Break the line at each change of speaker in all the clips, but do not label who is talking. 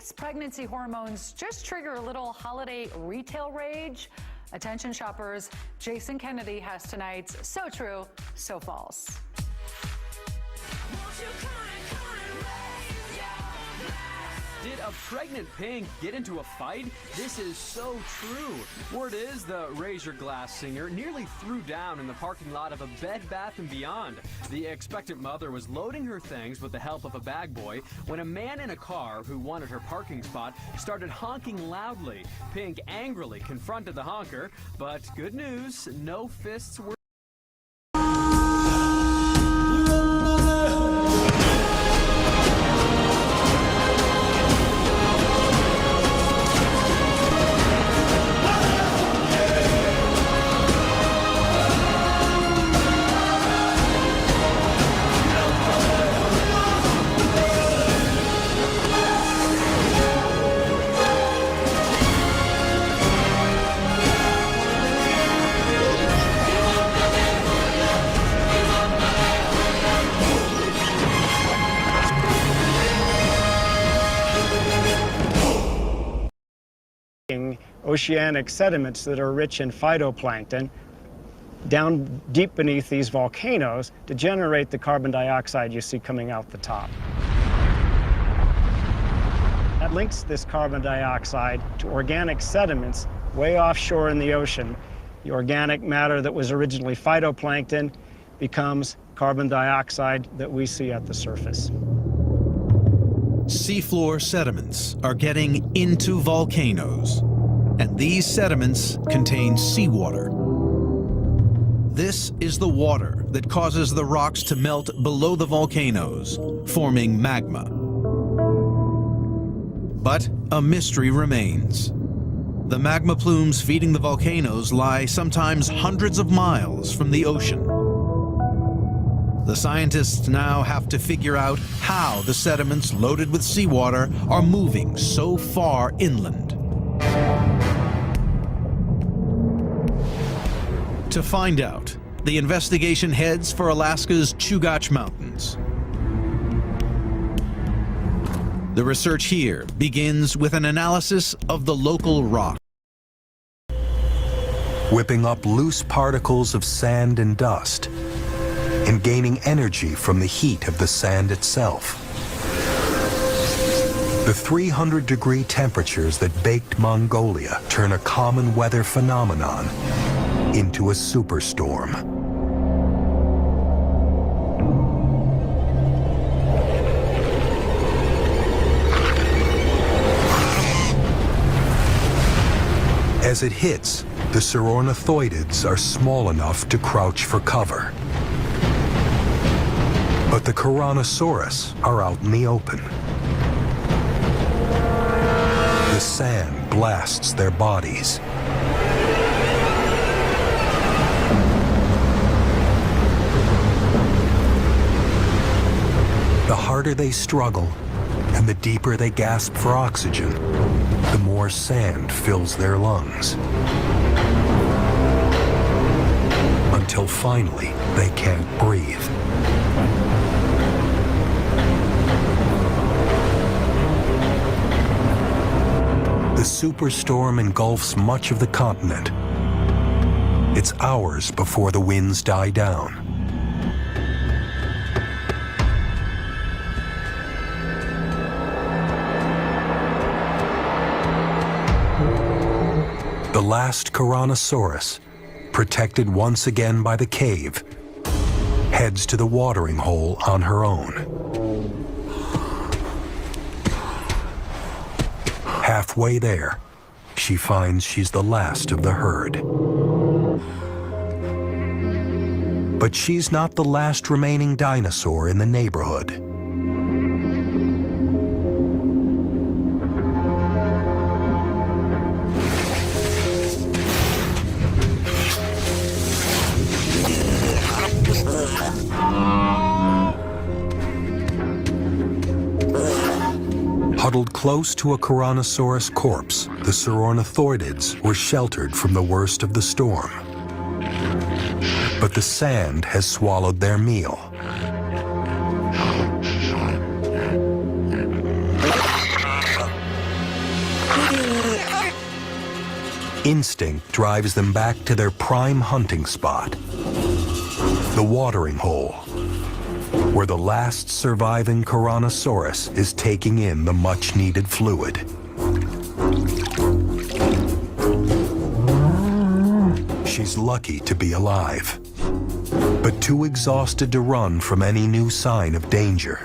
guess pregnancy hormones just trigger a little holiday retail rage? Attention shoppers, Jason Kennedy has tonight's So True, So False.
Did a pregnant Pink get into a fight? This is so true. Word is the Raise Your Glass singer nearly threw down in the parking lot of a Bed Bath & Beyond. The expectant mother was loading her things with the help of a bag boy when a man in a car who wanted her parking spot started honking loudly. Pink angrily confronted the honker, but good news, no fists were
oceanic sediments that are rich in phytoplankton down deep beneath these volcanoes to generate the carbon dioxide you see coming out the top. That links this carbon dioxide to organic sediments way offshore in the ocean. The organic matter that was originally phytoplankton becomes carbon dioxide that we see at the surface.
Seafloor sediments are getting into volcanoes, and these sediments contain seawater. This is the water that causes the rocks to melt below the volcanoes, forming magma. But a mystery remains. The magma plumes feeding the volcanoes lie sometimes hundreds of miles from the ocean. The scientists now have to figure out how the sediments loaded with seawater are moving so far inland. To find out, the investigation heads for Alaska's Chugach Mountains. The research here begins with an analysis of the local rock.
Whipping up loose particles of sand and dust, and gaining energy from the heat of the sand itself. The 300-degree temperatures that baked Mongolia turn a common weather phenomenon into a superstorm. As it hits, the Saurornithoidids are small enough to crouch for cover. But the Tyrannosaurus are out in the open. The sand blasts their bodies. The harder they struggle and the deeper they gasp for oxygen, the more sand fills their lungs. Until finally they can't breathe. The superstorm engulfs much of the continent. It's hours before the winds die down. The last Tyrannosaurus, protected once again by the cave, heads to the watering hole on her own. Halfway there, she finds she's the last of the herd. But she's not the last remaining dinosaur in the neighborhood. Huddled close to a Tyrannosaurus corpse, the Saurornithoidids were sheltered from the worst of the storm. But the sand has swallowed their meal. Instinct drives them back to their prime hunting spot, the watering hole, where the last surviving Tyrannosaurus is taking in the much-needed fluid. She's lucky to be alive, but too exhausted to run from any new sign of danger.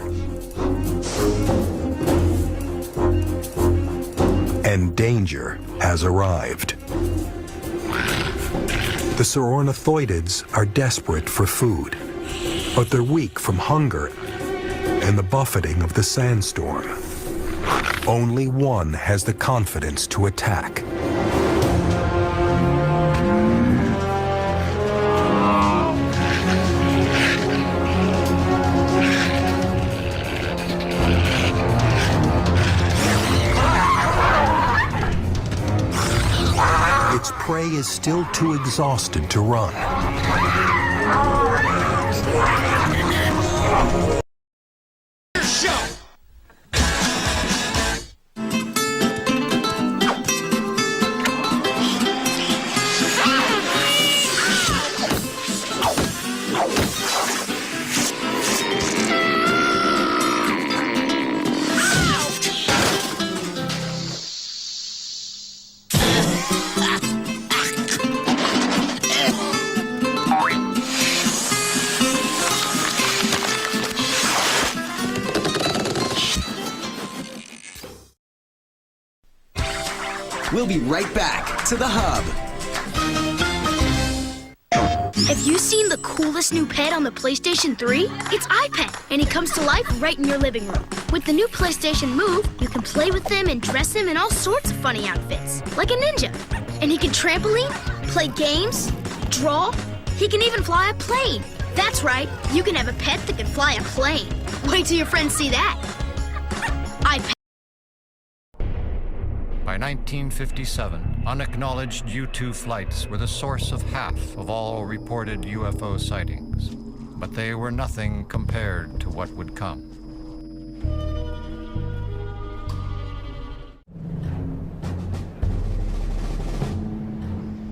And danger has arrived. The Saurornithoidids are desperate for food, but they're weak from hunger and the buffeting of the sandstorm. Only one has the confidence to attack. Its prey is still too exhausted to run.
We'll be right back to the Hub.
Have you seen the coolest new pet on the PlayStation 3? It's iPet, and he comes to life right in your living room. With the new PlayStation Move, you can play with him and dress him in all sorts of funny outfits, like a ninja. And he can trampoline, play games, draw. He can even fly a plane. That's right, you can have a pet that can fly a plane. Wait till your friends see that. iPet.
By 1957, unacknowledged U-2 flights were the source of half of all reported UFO sightings. But they were nothing compared to what would come.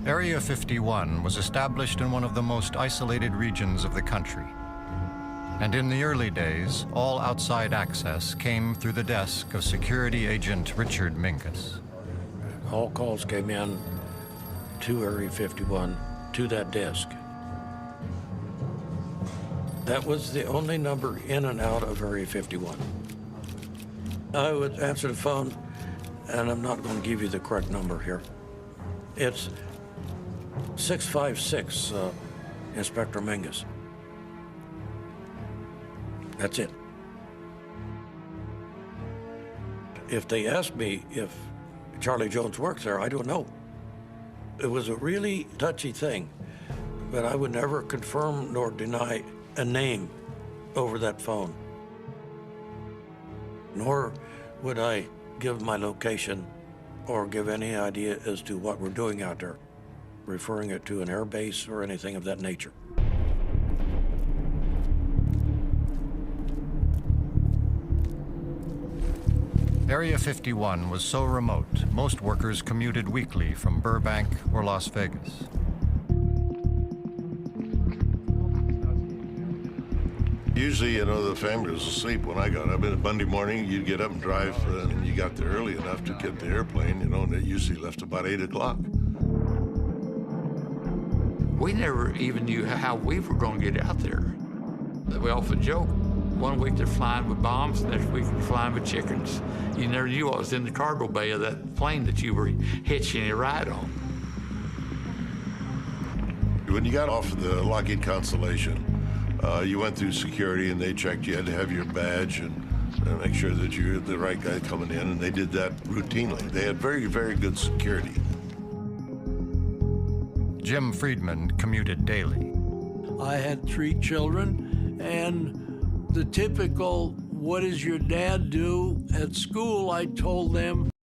Area 51 was established in one of the most isolated regions of the country. And in the early days, all outside access came through the desk of security agent Richard Minkus.
All calls came in to Area 51, to that desk. That was the only number in and out of Area 51. I would answer the phone, and I'm not going to give you the correct number here. It's 656, Inspector Mingus. That's it. If they ask me if Charlie Jones works there, I don't know. It was a really touchy thing, but I would never confirm nor deny a name over that phone. Nor would I give my location or give any idea as to what we're doing out there, referring it to an air base or anything of that nature.
Area 51 was so remote, most workers commuted weekly from Burbank or Las Vegas.
Usually, the family was asleep when I got up. And Monday morning, you'd get up and drive, and you got there early enough to get the airplane, and it usually left about 8 o'clock.
We never even knew how we were going to get out there. We often joke. One week they're flying with bombs, next week they're flying with chickens. You never knew what was in the cargo bay of that plane that you were hitching your ride on.
When you got off of the Lockheed Constellation, you went through security and they checked you had to have your badge and make sure that you're the right guy coming in, and they did that routinely. They had very, very good security.
Jim Friedman commuted daily.
I had 3 children, and the typical, what does your dad do? At school, I told them